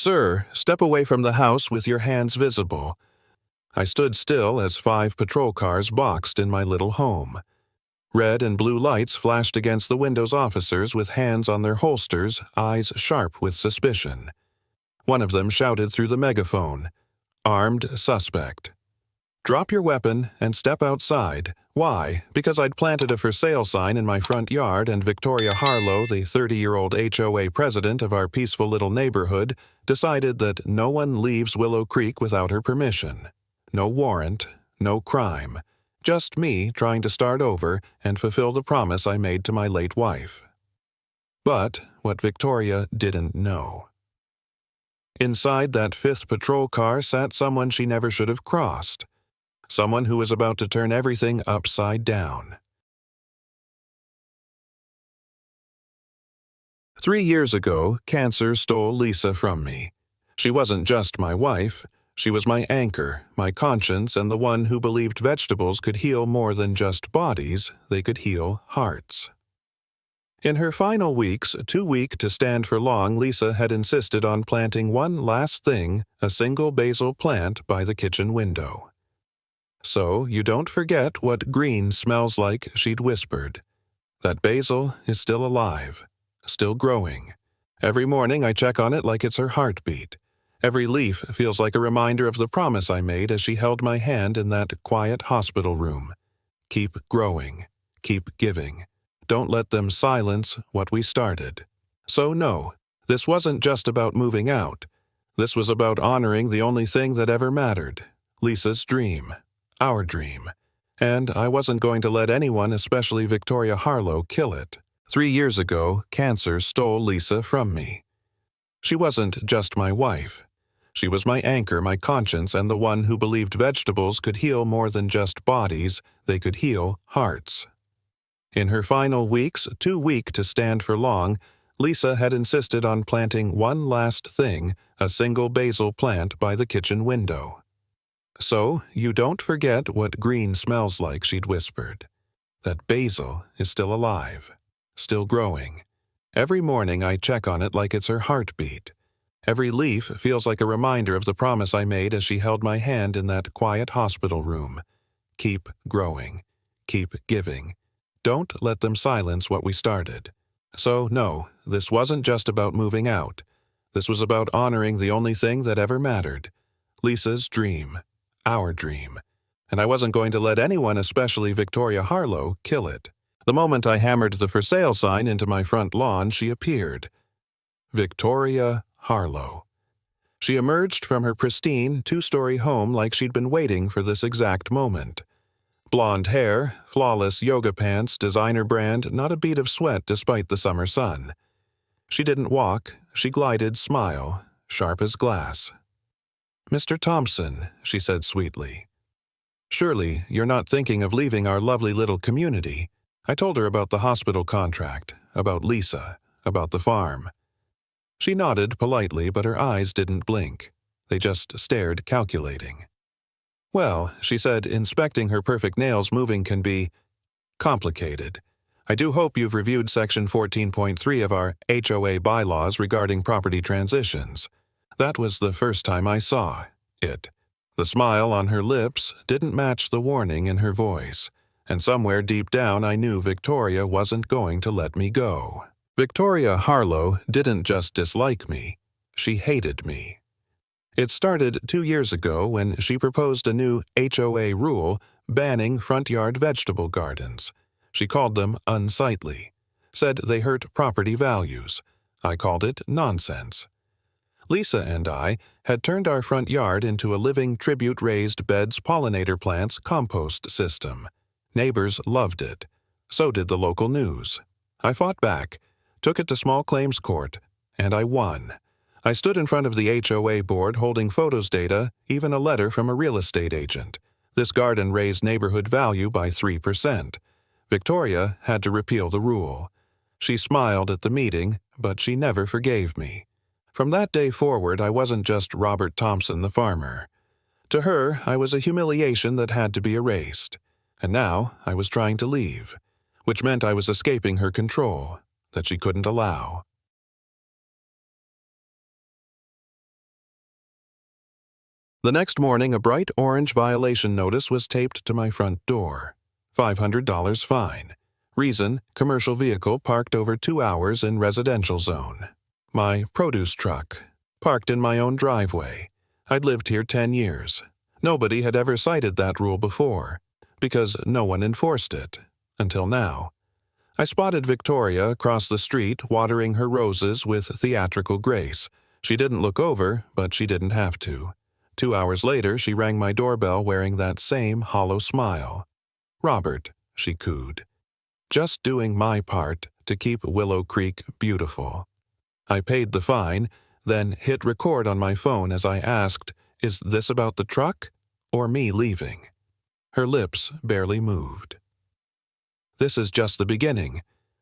Sir, step away from the house with your hands visible. I stood still as 5 patrol cars boxed in my little home. Red and blue lights flashed against the windows. Officers with hands on their holsters, eyes sharp with suspicion. One of them shouted through the megaphone, "Armed suspect. Drop your weapon and step outside." Why? Because I'd planted a for sale sign in my front yard, and Victoria Harlow, the 30-year-old HOA president of our peaceful little neighborhood, decided that no one leaves Willow Creek without her permission. No warrant, no crime. Just me trying to start over and fulfill the promise I made to my late wife. But what Victoria didn't know. Inside that 5th patrol car sat someone she never should have crossed. Someone who was about to turn everything upside down. 3 years ago, cancer stole Lisa from me. She wasn't just my wife. She was my anchor, my conscience, and the one who believed vegetables could heal more than just bodies, they could heal hearts. In her final weeks, too weak to stand for long, Lisa had insisted on planting one last thing, a single basil plant by the kitchen window. "So you don't forget what green smells like," she'd whispered. "That basil is still alive, still growing. Every morning I check on it like it's her heartbeat. Every leaf feels like a reminder of the promise I made as she held my hand in that quiet hospital room. Keep growing, keep giving. Don't let them silence what we started." So no, this wasn't just about moving out. This was about honoring the only thing that ever mattered, Lisa's dream. Our dream. And I wasn't going to let anyone, especially Victoria Harlow, kill it. 3 years ago, cancer stole Lisa from me. She wasn't just my wife. She was my anchor, my conscience, and the one who believed vegetables could heal more than just bodies, they could heal hearts. In her final weeks, too weak to stand for long, Lisa had insisted on planting one last thing, a single basil plant by the kitchen window. "So you don't forget what green smells like," she'd whispered. "That basil is still alive, still growing. Every morning I check on it like it's her heartbeat. Every leaf feels like a reminder of the promise I made as she held my hand in that quiet hospital room. Keep growing, keep giving. Don't let them silence what we started." So no, this wasn't just about moving out. This was about honoring the only thing that ever mattered, Lisa's dream. Our dream. And I wasn't going to let anyone, especially Victoria Harlow, kill it. The moment I hammered the for sale sign into my front lawn, she appeared. Victoria Harlow. She emerged from her pristine 2-story home like she'd been waiting for this exact moment. Blonde hair, flawless yoga pants, designer brand, not a bead of sweat despite the summer sun. She didn't walk, she glided, smile, sharp as glass. "Mr. Thompson," she said sweetly. "Surely you're not thinking of leaving our lovely little community." I told her about the hospital contract, about Lisa, about the farm. She nodded politely, but her eyes didn't blink. They just stared, calculating. "Well," she said, inspecting her perfect nails, "moving can be complicated. I do hope you've reviewed Section 14.3 of our HOA bylaws regarding property transitions." That was the first time I saw it. The smile on her lips didn't match the warning in her voice, and somewhere deep down I knew Victoria wasn't going to let me go. Victoria Harlow didn't just dislike me, she hated me. It started 2 years ago when she proposed a new HOA rule banning front yard vegetable gardens. She called them unsightly, said they hurt property values. I called it nonsense. Lisa and I had turned our front yard into a living tribute raised beds pollinator plants compost system. Neighbors loved it. So did the local news. I fought back, took it to small claims court, and I won. I stood in front of the HOA board holding photos data, even a letter from a real estate agent. This garden raised neighborhood value by 3%. Victoria had to repeal the rule. She smiled at the meeting, but she never forgave me. From that day forward, I wasn't just Robert Thompson the farmer. To her, I was a humiliation that had to be erased. And now I was trying to leave, which meant I was escaping her control that she couldn't allow. The next morning, a bright orange violation notice was taped to my front door. $500 fine. Reason, commercial vehicle parked over 2 hours in residential zone. My produce truck, parked in my own driveway. I'd lived here 10 years. Nobody had ever cited that rule before, because no one enforced it, until now. I spotted Victoria across the street watering her roses with theatrical grace. She didn't look over, but she didn't have to. 2 hours later, she rang my doorbell wearing that same hollow smile. "Robert," she cooed. "Just doing my part to keep Willow Creek beautiful." I paid the fine, then hit record on my phone as I asked, "Is this about the truck or me leaving?" Her lips barely moved. This is just the beginning.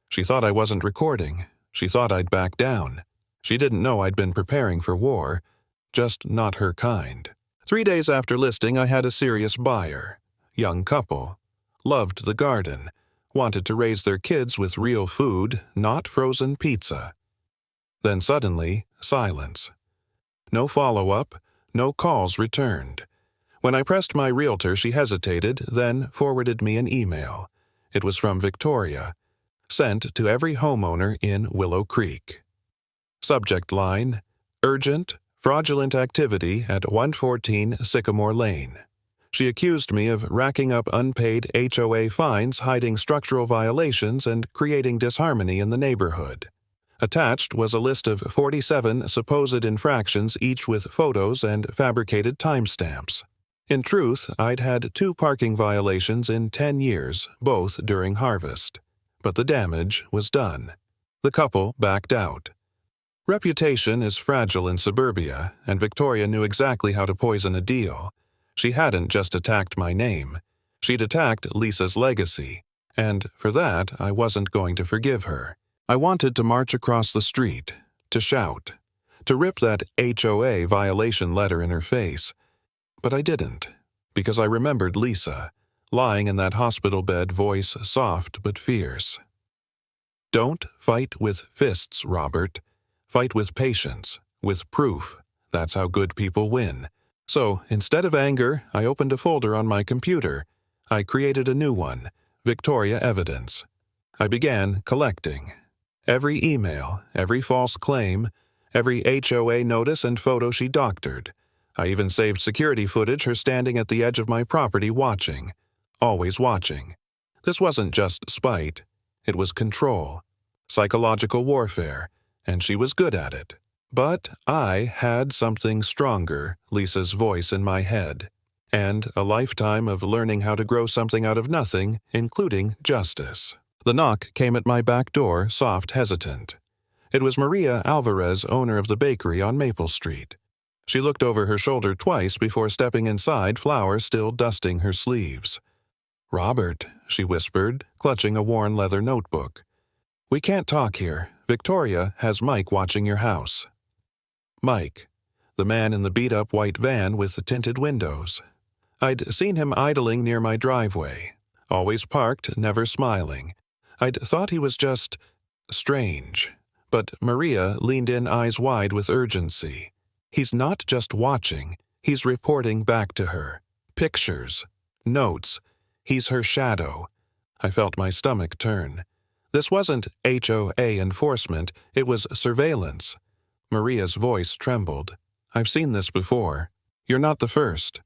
She thought I wasn't recording. She thought I'd back down. She didn't know I'd been preparing for war, just not her kind. 3 days after listing, I had a serious buyer. Young couple. Loved the garden. Wanted to raise their kids with real food, not frozen pizza. Then suddenly, silence. No follow-up, no calls returned. When I pressed my realtor, she hesitated, then forwarded me an email. It was from Victoria, sent to every homeowner in Willow Creek. Subject line, "Urgent, fraudulent activity at 114 Sycamore Lane." She accused me of racking up unpaid HOA fines, hiding structural violations, and creating disharmony in the neighborhood. Attached was a list of 47 supposed infractions, each with photos and fabricated timestamps. In truth, I'd had 2 parking violations in 10 years, both during harvest. But the damage was done. The couple backed out. Reputation is fragile in suburbia, and Victoria knew exactly how to poison a deal. She hadn't just attacked my name. She'd attacked Lisa's legacy, and for that I wasn't going to forgive her. I wanted to march across the street, to shout, to rip that HOA violation letter in her face. But I didn't, because I remembered Lisa, lying in that hospital bed, voice soft but fierce. "Don't fight with fists, Robert. Fight with patience, with proof. That's how good people win." So, instead of anger, I opened a folder on my computer. I created a new one, Victoria Evidence. I began collecting. Every email, every false claim, every HOA notice and photo she doctored. I even saved security footage, her standing at the edge of my property watching. Always watching. This wasn't just spite. It was control. Psychological warfare. And she was good at it. But I had something stronger, Lisa's voice in my head. And a lifetime of learning how to grow something out of nothing, including justice. The knock came at my back door, soft, hesitant. It was Maria Alvarez, owner of the bakery on Maple Street. She looked over her shoulder twice before stepping inside, flour still dusting her sleeves. "Robert," she whispered, clutching a worn leather notebook. "We can't talk here. Victoria has Mike watching your house." Mike, the man in the beat-up white van with the tinted windows. I'd seen him idling near my driveway, always parked, never smiling. I'd thought he was just strange. But Maria leaned in, eyes wide with urgency. He's not just watching, he's reporting back to her. Pictures, notes. He's her shadow. I felt my stomach turn. This wasn't HOA enforcement, it was surveillance. Maria's voice trembled. "I've seen this before. You're not the first."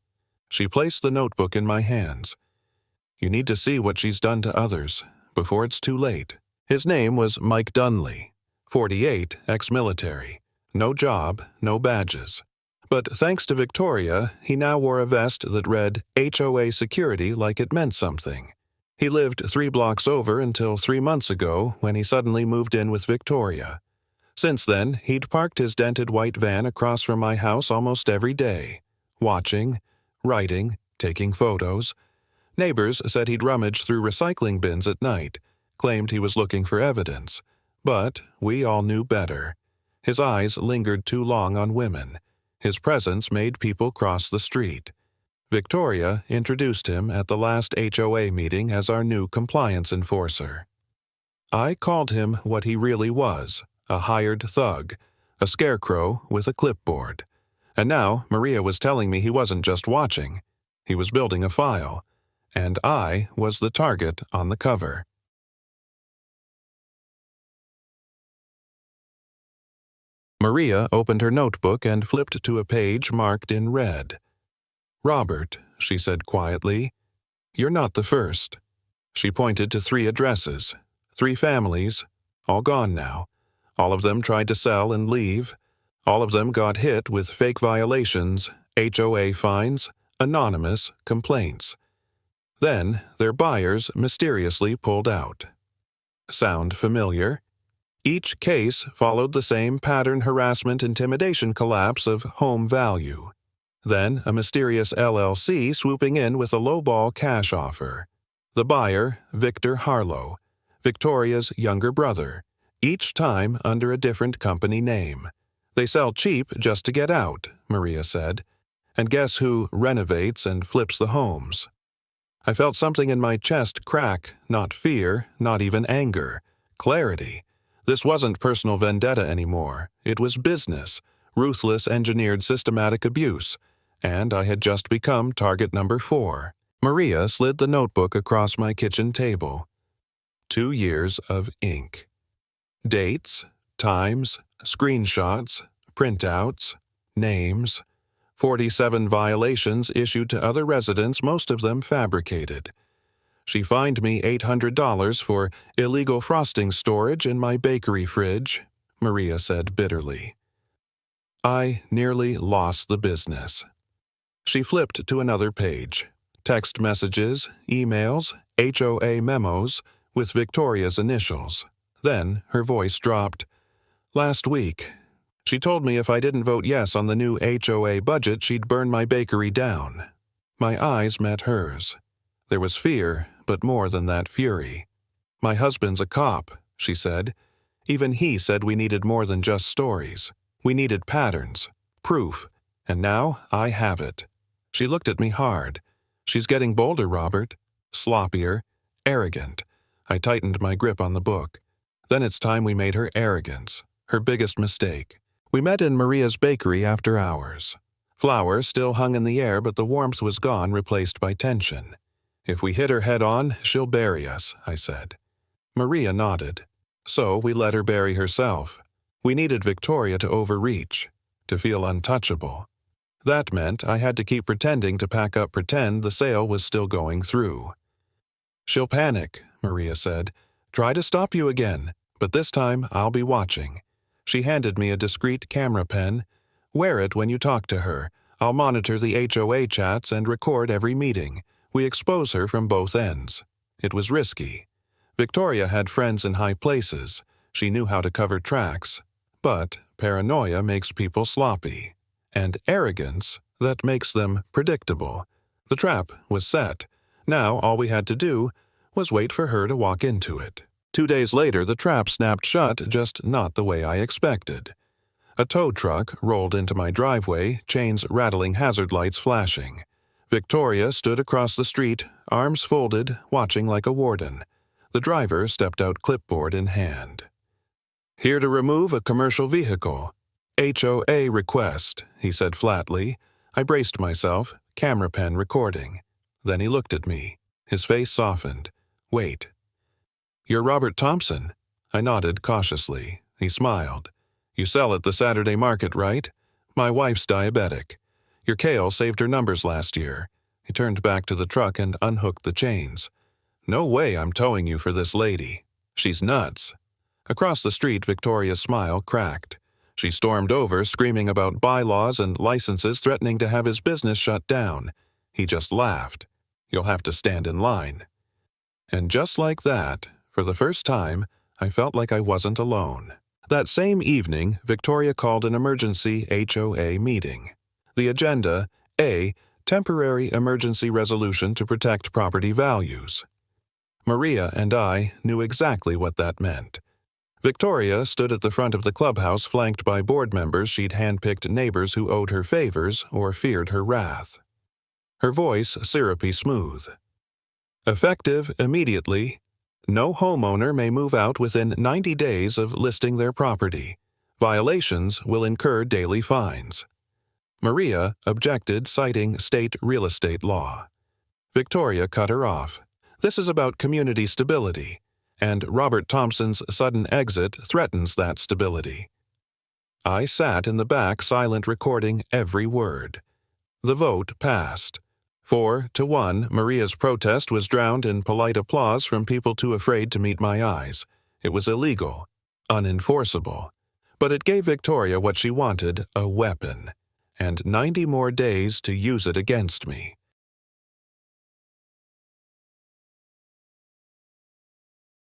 She placed the notebook in my hands. "You need to see what she's done to others, before it's too late." His name was Mike Dunley, 48, ex-military. No job, no badges. But thanks to Victoria, he now wore a vest that read HOA security like it meant something. He lived 3 blocks over until 3 months ago when he suddenly moved in with Victoria. Since then, he'd parked his dented white van across from my house almost every day, watching, writing, taking photos. Neighbors said he'd rummage through recycling bins at night, claimed he was looking for evidence. But we all knew better. His eyes lingered too long on women. His presence made people cross the street. Victoria introduced him at the last HOA meeting as our new compliance enforcer. I called him what he really was, a hired thug, a scarecrow with a clipboard. And now Maria was telling me he wasn't just watching. He was building a file. And I was the target on the cover. Maria opened her notebook and flipped to a page marked in red. "Robert," she said quietly, "you're not the first." She pointed to 3 addresses, 3 families, all gone now. All of them tried to sell and leave. All of them got hit with fake violations, HOA fines, anonymous complaints. Then their buyers mysteriously pulled out. Sound familiar? Each case followed the same pattern harassment intimidation collapse of home value. Then a mysterious LLC swooping in with a lowball cash offer. The buyer, Victor Harlow, Victoria's younger brother, each time under a different company name. They sell cheap just to get out, Maria said. And guess who renovates and flips the homes? I felt something in my chest crack, not fear, not even anger. Clarity. This wasn't personal vendetta anymore. It was business, ruthless engineered systematic abuse, and I had just become target number 4. Maria slid the notebook across my kitchen table. 2 years of ink. Dates, times, screenshots, printouts, names. 47 violations issued to other residents, most of them fabricated. She fined me $800 for illegal frosting storage in my bakery fridge, Maria said bitterly. I nearly lost the business. She flipped to another page. Text messages, emails, HOA memos with Victoria's initials. Then her voice dropped. Last week, she told me if I didn't vote yes on the new HOA budget, she'd burn my bakery down. My eyes met hers. There was fear, but more than that, fury. My husband's a cop, she said. Even he said we needed more than just stories. We needed patterns, proof, and now I have it. She looked at me hard. She's getting bolder, Robert. Sloppier, arrogant. I tightened my grip on the book. Then it's time we made her arrogance, her biggest mistake. We met in Maria's bakery after hours. Flour still hung in the air, but the warmth was gone, replaced by tension. If we hit her head on, she'll bury us, I said. Maria nodded. So we let her bury herself. We needed Victoria to overreach, to feel untouchable. That meant I had to keep pretending to pack up pretend the sale was still going through. She'll panic, Maria said. Try to stop you again, but this time I'll be watching. She handed me a discreet camera pen. Wear it when you talk to her. I'll monitor the HOA chats and record every meeting. We expose her from both ends. It was risky. Victoria had friends in high places. She knew how to cover tracks. But paranoia makes people sloppy. And arrogance, that makes them predictable. The trap was set. Now all we had to do was wait for her to walk into it. 2 days later, the trap snapped shut, just not the way I expected. A tow truck rolled into my driveway, chains rattling, hazard lights flashing. Victoria stood across the street, arms folded, watching like a warden. The driver stepped out, clipboard in hand. Here to remove a commercial vehicle. HOA request, he said flatly. I braced myself, camera pen recording. Then he looked at me. His face softened. Wait. You're Robert Thompson? I nodded cautiously. He smiled. You sell at the Saturday market, right? My wife's diabetic. Your kale saved her numbers last year. He turned back to the truck and unhooked the chains. No way I'm towing you for this lady. She's nuts. Across the street, Victoria's smile cracked. She stormed over, screaming about bylaws and licenses, threatening to have his business shut down. He just laughed. You'll have to stand in line. And just like that, for the first time, I felt like I wasn't alone. That same evening, Victoria called an emergency HOA meeting. The agenda, A, temporary emergency resolution to protect property values. Maria and I knew exactly what that meant. Victoria stood at the front of the clubhouse, flanked by board members she'd handpicked neighbors who owed her favors or feared her wrath. Her voice syrupy smooth. Effective immediately. No homeowner may move out within 90 days of listing their property. Violations will incur daily fines. Maria objected, citing state real estate law. Victoria cut her off. This is about community stability, and Robert Thompson's sudden exit threatens that stability. I sat in the back, silent, recording every word. The vote passed. 4-1, Maria's protest was drowned in polite applause from people too afraid to meet my eyes. It was illegal, unenforceable. But it gave Victoria what she wanted, a weapon, and 90 more days to use it against me.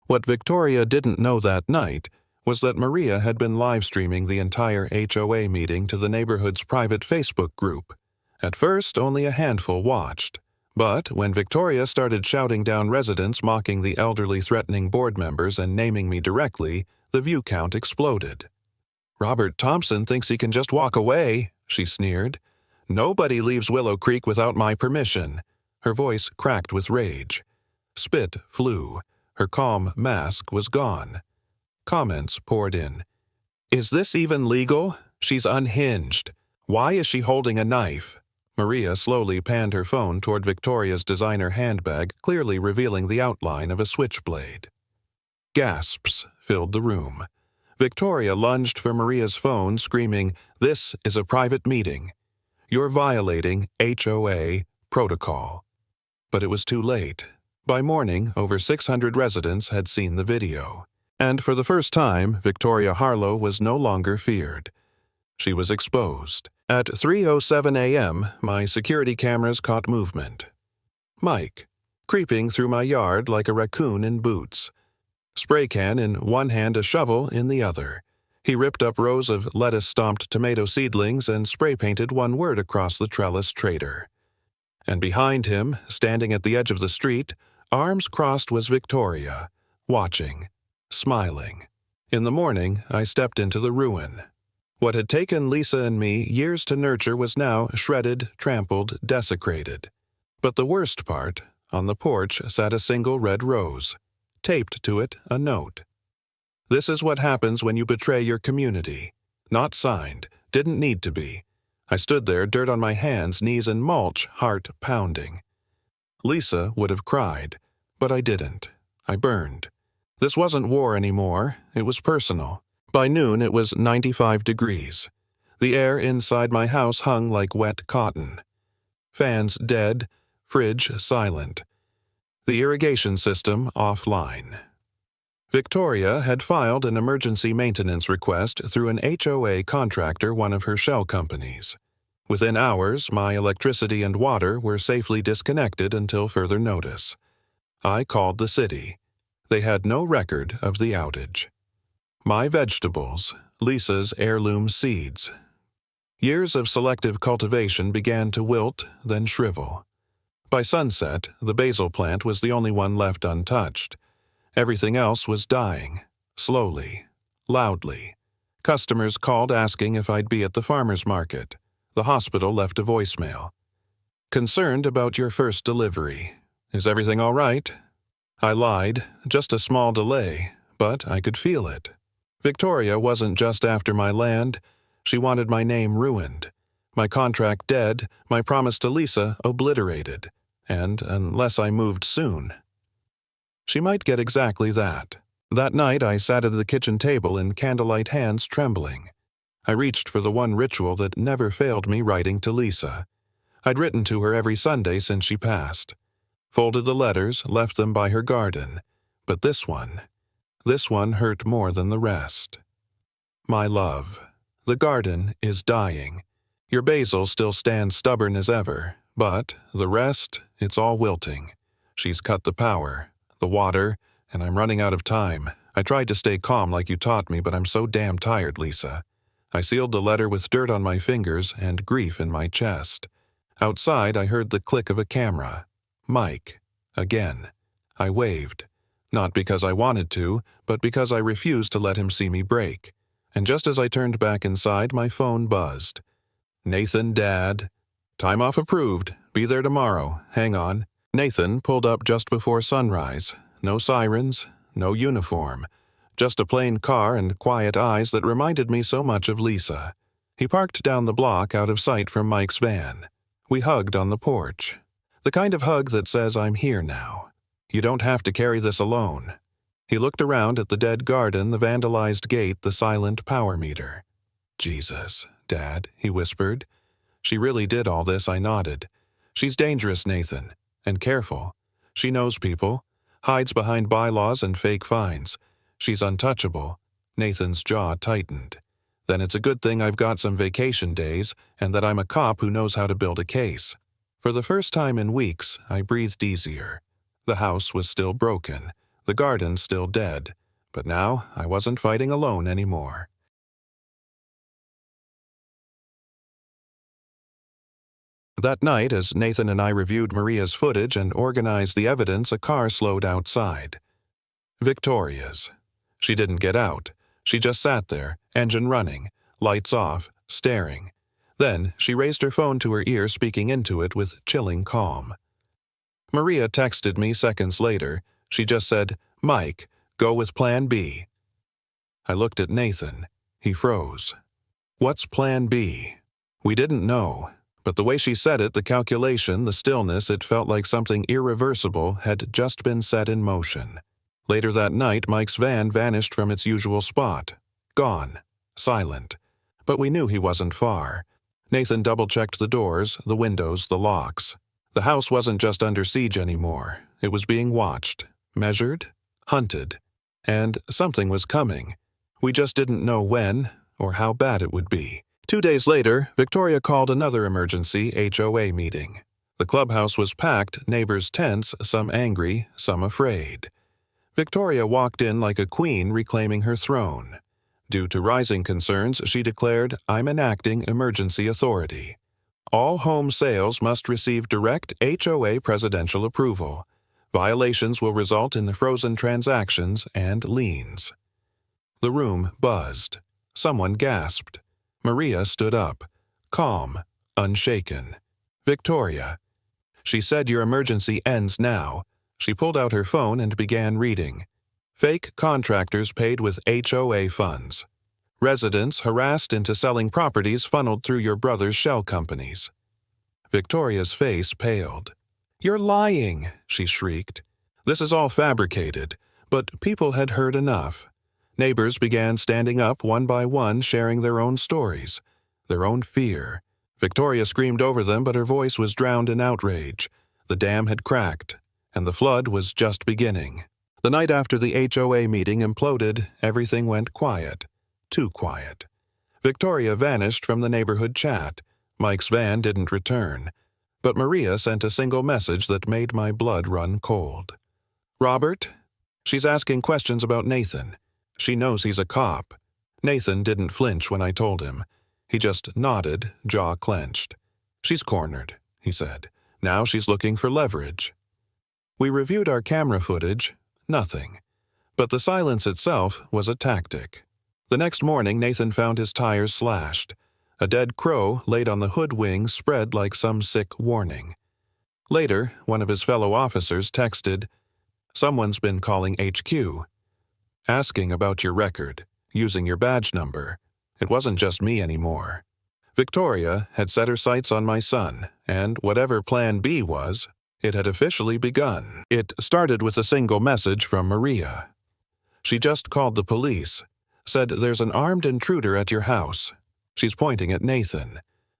What Victoria didn't know that night was that Maria had been live-streaming the entire HOA meeting to the neighborhood's private Facebook group. At first, only a handful watched. But when Victoria started shouting down residents, mocking the elderly, threatening board members, and naming me directly, the view count exploded. "Robert Thompson thinks he can just walk away," she sneered. "Nobody leaves Willow Creek without my permission." Her voice cracked with rage. Spit flew. Her calm mask was gone. Comments poured in. "Is this even legal? She's unhinged. Why is she holding a knife?" Maria slowly panned her phone toward Victoria's designer handbag, clearly revealing the outline of a switchblade. Gasps filled the room. Victoria lunged for Maria's phone, screaming, "This is a private meeting. You're violating HOA protocol." But it was too late. By morning, over 600 residents had seen the video. And for the first time, Victoria Harlow was no longer feared. She was exposed. At 3:07 a.m., my security cameras caught movement. Mike, creeping through my yard like a raccoon in boots. Spray can in one hand, a shovel in the other. He ripped up rows of lettuce-stomped tomato seedlings and spray-painted one word across the trellis: traitor. And behind him, standing at the edge of the street, arms crossed, was Victoria, watching, smiling. In the morning, I stepped into the ruin. What had taken Lisa and me years to nurture was now shredded, trampled, desecrated. But the worst part, on the porch sat a single red rose. Taped to it a note. "This is what happens when you betray your community." Not signed, didn't need to be. I stood there, dirt on my hands, knees in mulch, heart pounding. Lisa would have cried, but I didn't. I burned. This wasn't war anymore, it was personal. By noon it was 95 degrees. The air inside my house hung like wet cotton. Fans dead, fridge silent. The irrigation system offline. Victoria had filed an emergency maintenance request through an HOA contractor, one of her shell companies. Within hours, my electricity and water were safely disconnected until further notice. I called the city. They had no record of the outage. My vegetables, Lisa's heirloom seeds. Years of selective cultivation began to wilt, then shrivel. By sunset, the basil plant was the only one left untouched. Everything else was dying, slowly, loudly. Customers called asking if I'd be at the farmer's market. The hospital left a voicemail. "Concerned about your first delivery. Is everything all right?" I lied, just a small delay, but I could feel it. Victoria wasn't just after my land. She wanted my name ruined, my contract dead, my promise to Lisa obliterated, and unless I moved soon. She might get exactly that. That night I sat at the kitchen table in candlelight, hands trembling. I reached for the one ritual that never failed me, writing to Lisa. I'd written to her every Sunday since she passed. Folded the letters, left them by her garden. But this one hurt more than the rest. "My love, the garden is dying. Your basil still stands stubborn as ever, but the rest, it's all wilting. She's cut the power, the water, and I'm running out of time. I tried to stay calm like you taught me, but I'm so damn tired, Lisa." I sealed the letter with dirt on my fingers and grief in my chest. Outside, I heard the click of a camera. Mike. Again. I waved. Not because I wanted to, but because I refused to let him see me break. And just as I turned back inside, my phone buzzed. "Nathan, Dad. Time off approved. Be there tomorrow. Hang on." Nathan pulled up just before sunrise. No sirens, no uniform. Just a plain car and quiet eyes that reminded me so much of Lisa. He parked down the block out of sight from Mike's van. We hugged on the porch. The kind of hug that says, I'm here now. You don't have to carry this alone. He looked around at the dead garden, the vandalized gate, the silent power meter. Jesus, Dad, he whispered. She really did all this, I nodded. She's dangerous, Nathan. And careful. She knows people. Hides behind bylaws and fake fines. She's untouchable. Nathan's jaw tightened. Then it's a good thing I've got some vacation days and that I'm a cop who knows how to build a case. For the first time in weeks, I breathed easier. The house was still broken, the garden still dead, but now I wasn't fighting alone anymore. That night, as Nathan and I reviewed Maria's footage and organized the evidence, a car slowed outside. Victoria's. She didn't get out. She just sat there, engine running, lights off, staring. Then she raised her phone to her ear, speaking into it with chilling calm. Maria texted me seconds later. She just said, Mike, go with Plan B. I looked at Nathan. He froze. What's Plan B? We didn't know, but the way she said it, the calculation, the stillness, it felt like something irreversible had just been set in motion. Later that night, Mike's van vanished from its usual spot. Gone. Silent. But we knew he wasn't far. Nathan double-checked the doors, the windows, the locks. The house wasn't just under siege anymore. It was being watched, measured, hunted. And something was coming. We just didn't know when or how bad it would be. 2 days later, Victoria called another emergency HOA meeting. The clubhouse was packed, neighbors tense, some angry, some afraid. Victoria walked in like a queen reclaiming her throne. Due to rising concerns, she declared, I'm enacting emergency authority. All home sales must receive direct HOA presidential approval. Violations will result in the frozen transactions and liens. The room buzzed. Someone gasped. Maria stood up, calm, unshaken. Victoria. She said your emergency ends now. She pulled out her phone and began reading. Fake contractors paid with HOA funds. Residents harassed into selling properties funneled through your brother's shell companies. Victoria's face paled. You're lying, she shrieked. This is all fabricated, but people had heard enough. Neighbors began standing up one by one, sharing their own stories, their own fear. Victoria screamed over them, but her voice was drowned in outrage. The dam had cracked, and the flood was just beginning. The night after the HOA meeting imploded, everything went quiet. Too quiet. Victoria vanished from the neighborhood chat. Mike's van didn't return. But Maria sent a single message that made my blood run cold. Robert? She's asking questions about Nathan. She knows he's a cop. Nathan didn't flinch when I told him. He just nodded, jaw clenched. She's cornered, he said. Now she's looking for leverage. We reviewed our camera footage. Nothing. But the silence itself was a tactic. The next morning, Nathan found his tires slashed. A dead crow laid on the hood wing spread like some sick warning. Later, one of his fellow officers texted, Someone's been calling HQ, asking about your record, using your badge number. It wasn't just me anymore. Victoria had set her sights on my son, and whatever Plan B was, it had officially begun. It started with a single message from Maria. She just called the police, said there's an armed intruder at your house. She's pointing at Nathan.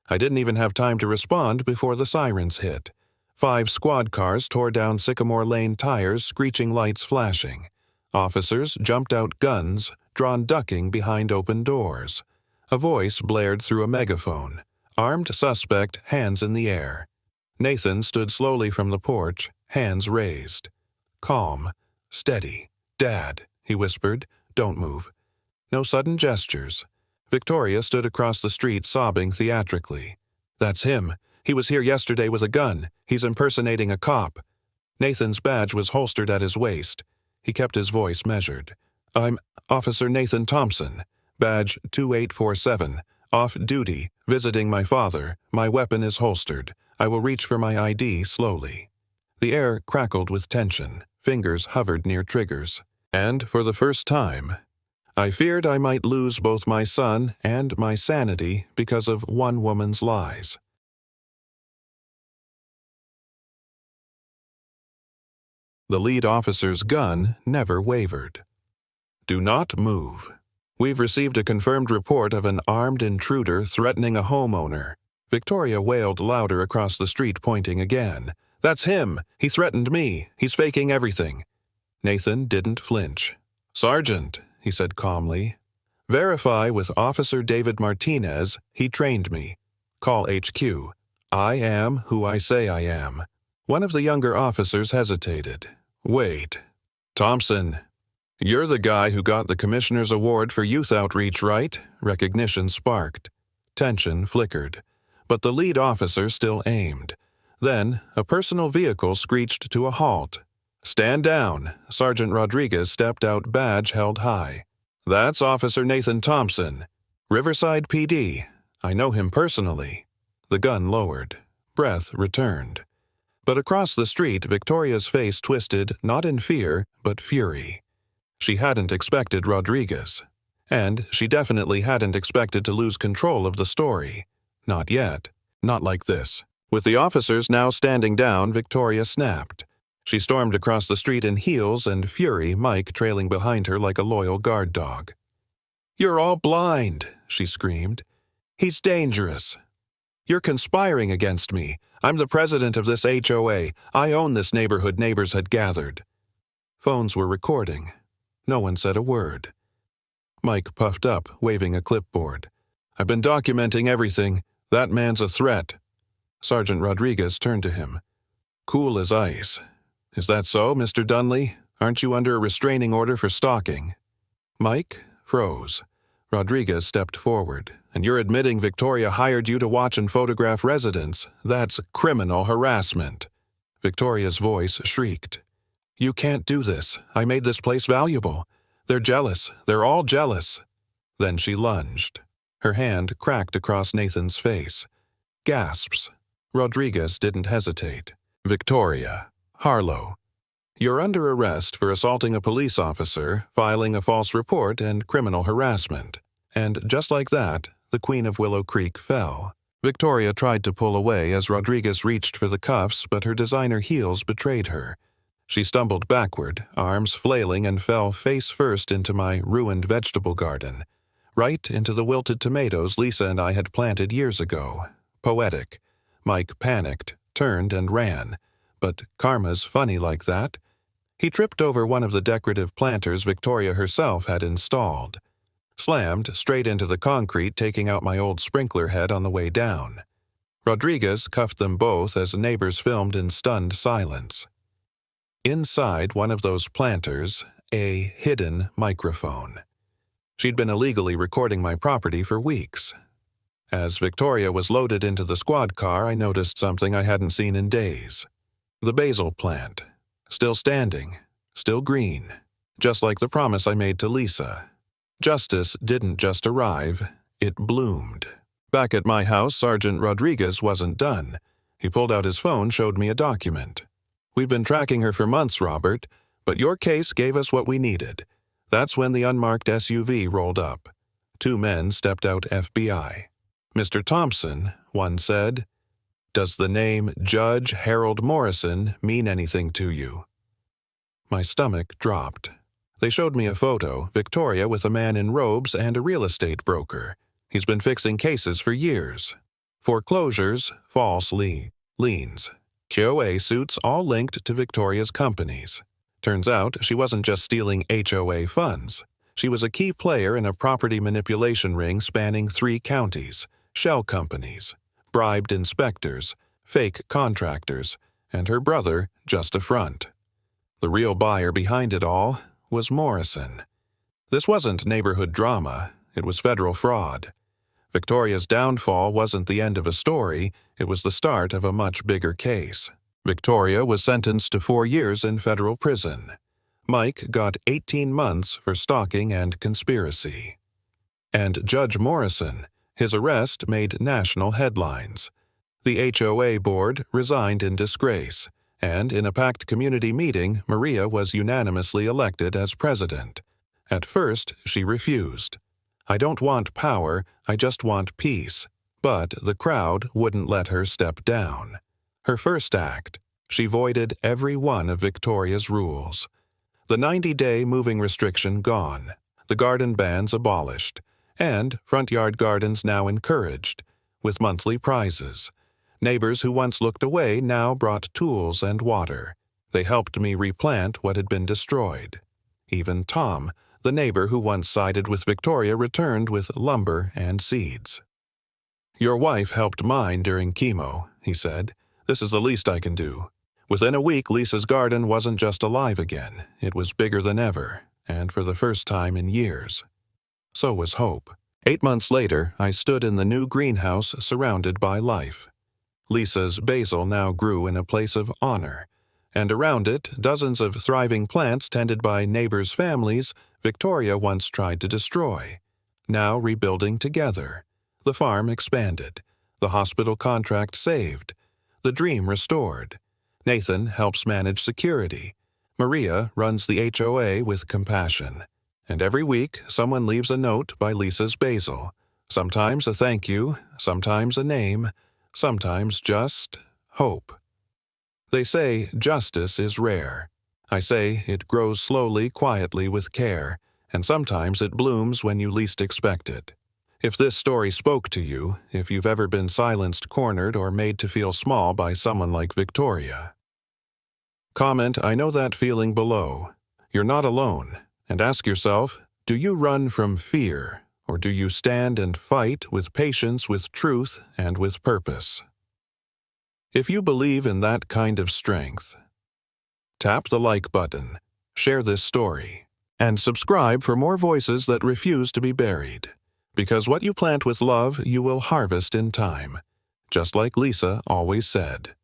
I didn't even have time to respond before the sirens hit. 5 squad cars tore down Sycamore Lane tires, screeching lights flashing. Officers jumped out, guns drawn, ducking behind open doors. A voice blared through a megaphone. Armed suspect, hands in the air. Nathan stood slowly from the porch, hands raised. Calm, steady. Dad, he whispered, don't move. No sudden gestures. Victoria stood across the street, sobbing theatrically. That's him. He was here yesterday with a gun. He's impersonating a cop. Nathan's badge was holstered at his waist. He kept his voice measured. I'm Officer Nathan Thompson. Badge 2847. Off duty, visiting my father. My weapon is holstered. I will reach for my ID slowly. The air crackled with tension. Fingers hovered near triggers. And for the first time, I feared I might lose both my son and my sanity because of one woman's lies. The lead officer's gun never wavered. Do not move. We've received a confirmed report of an armed intruder threatening a homeowner. Victoria wailed louder across the street, pointing again. That's him! He threatened me! He's faking everything! Nathan didn't flinch. Sergeant, he said calmly. Verify with Officer David Martinez. He trained me. Call HQ. I am who I say I am. One of the younger officers hesitated. Wait. Thompson. You're the guy who got the Commissioner's Award for Youth Outreach, right? Recognition sparked. Tension flickered. But the lead officer still aimed. Then, a personal vehicle screeched to a halt. Stand down. Sergeant Rodriguez stepped out, badge held high. That's Officer Nathan Thompson. Riverside PD. I know him personally. The gun lowered. Breath returned. But across the street, Victoria's face twisted, not in fear, but fury. She hadn't expected Rodriguez. And she definitely hadn't expected to lose control of the story. Not yet. Not like this. With the officers now standing down, Victoria snapped. She stormed across the street in heels and fury, Mike trailing behind her like a loyal guard dog. You're all blind, she screamed. He's dangerous. You're conspiring against me. I'm the president of this HOA. I own this neighborhood neighbors had gathered. Phones were recording. No one said a word. Mike puffed up, waving a clipboard. I've been documenting everything. That man's a threat. Sergeant Rodriguez turned to him. Cool as ice. Is that so, Mr. Dunley? Aren't you under a restraining order for stalking? Mike froze. Rodriguez stepped forward. And you're admitting Victoria hired you to watch and photograph residents. That's criminal harassment. Victoria's voice shrieked. You can't do this. I made this place valuable. They're jealous. They're all jealous. Then she lunged. Her hand cracked across Nathan's face. Gasps. Rodriguez didn't hesitate. Victoria. Harlow. You're under arrest for assaulting a police officer, filing a false report, and criminal harassment. And just like that, the Queen of Willow Creek fell. Victoria tried to pull away as Rodriguez reached for the cuffs, but her designer heels betrayed her. She stumbled backward, arms flailing, and fell face first into my ruined vegetable garden. Right into the wilted tomatoes Lisa and I had planted years ago. Poetic. Mike panicked, turned, and ran. But karma's funny like that. He tripped over one of the decorative planters Victoria herself had installed. Slammed straight into the concrete, taking out my old sprinkler head on the way down. Rodriguez cuffed them both as neighbors filmed in stunned silence. Inside one of those planters, a hidden microphone. She'd been illegally recording my property for weeks. As Victoria was loaded into the squad car, I noticed something I hadn't seen in days. The basil plant. Still standing. Still green. Just like the promise I made to Lisa. Justice didn't just arrive, it bloomed. Back at my house, Sergeant Rodriguez wasn't done. He pulled out his phone, showed me a document. We've been tracking her for months, Robert, but your case gave us what we needed. That's when the unmarked SUV rolled up. 2 men stepped out FBI. Mr. Thompson, one said, does the name Judge Harold Morrison mean anything to you? My stomach dropped. They showed me a photo, Victoria with a man in robes and a real estate broker. He's been fixing cases for years. Foreclosures, false liens. HOA suits all linked to Victoria's companies. Turns out she wasn't just stealing HOA funds. She was a key player in a property manipulation ring spanning 3 counties, shell companies, bribed inspectors, fake contractors, and her brother just a front. The real buyer behind it all was Morrison. This wasn't neighborhood drama, it was federal fraud. Victoria's downfall wasn't the end of a story, it was the start of a much bigger case. Victoria was sentenced to 4 years in federal prison. Mike got 18 months for stalking and conspiracy. And Judge Morrison, his arrest made national headlines. The HOA board resigned in disgrace, and in a packed community meeting, Maria was unanimously elected as president. At first, she refused. "I don't want power, I just want peace." But the crowd wouldn't let her step down. Her first act, she voided every one of Victoria's rules. The 90-day moving restriction gone, the garden bans abolished, and front yard gardens now encouraged, with monthly prizes. Neighbors who once looked away now brought tools and water. They helped me replant what had been destroyed. Even Tom, the neighbor who once sided with Victoria, returned with lumber and seeds. "Your wife helped mine during chemo," he said. "This is the least I can do." Within a week, Lisa's garden wasn't just alive again. It was bigger than ever, and for the first time in years. So was hope. 8 months later, I stood in the new greenhouse surrounded by life. Lisa's basil now grew in a place of honor, and around it, dozens of thriving plants tended by neighbors' families Victoria once tried to destroy, now rebuilding together. The farm expanded, the hospital contract saved, the dream restored. Nathan helps manage security. Maria runs the HOA with compassion. And every week, someone leaves a note by Lisa's basil. Sometimes a thank you, sometimes a name, sometimes just hope. They say justice is rare. I say it grows slowly, quietly, with care, and sometimes it blooms when you least expect it. If this story spoke to you, if you've ever been silenced, cornered, or made to feel small by someone like Victoria, comment "I know that feeling" below. You're not alone. And ask yourself, do you run from fear, or do you stand and fight with patience, with truth, and with purpose? If you believe in that kind of strength, tap the like button, share this story, and subscribe for more voices that refuse to be buried. Because what you plant with love, you will harvest in time, just like Lisa always said.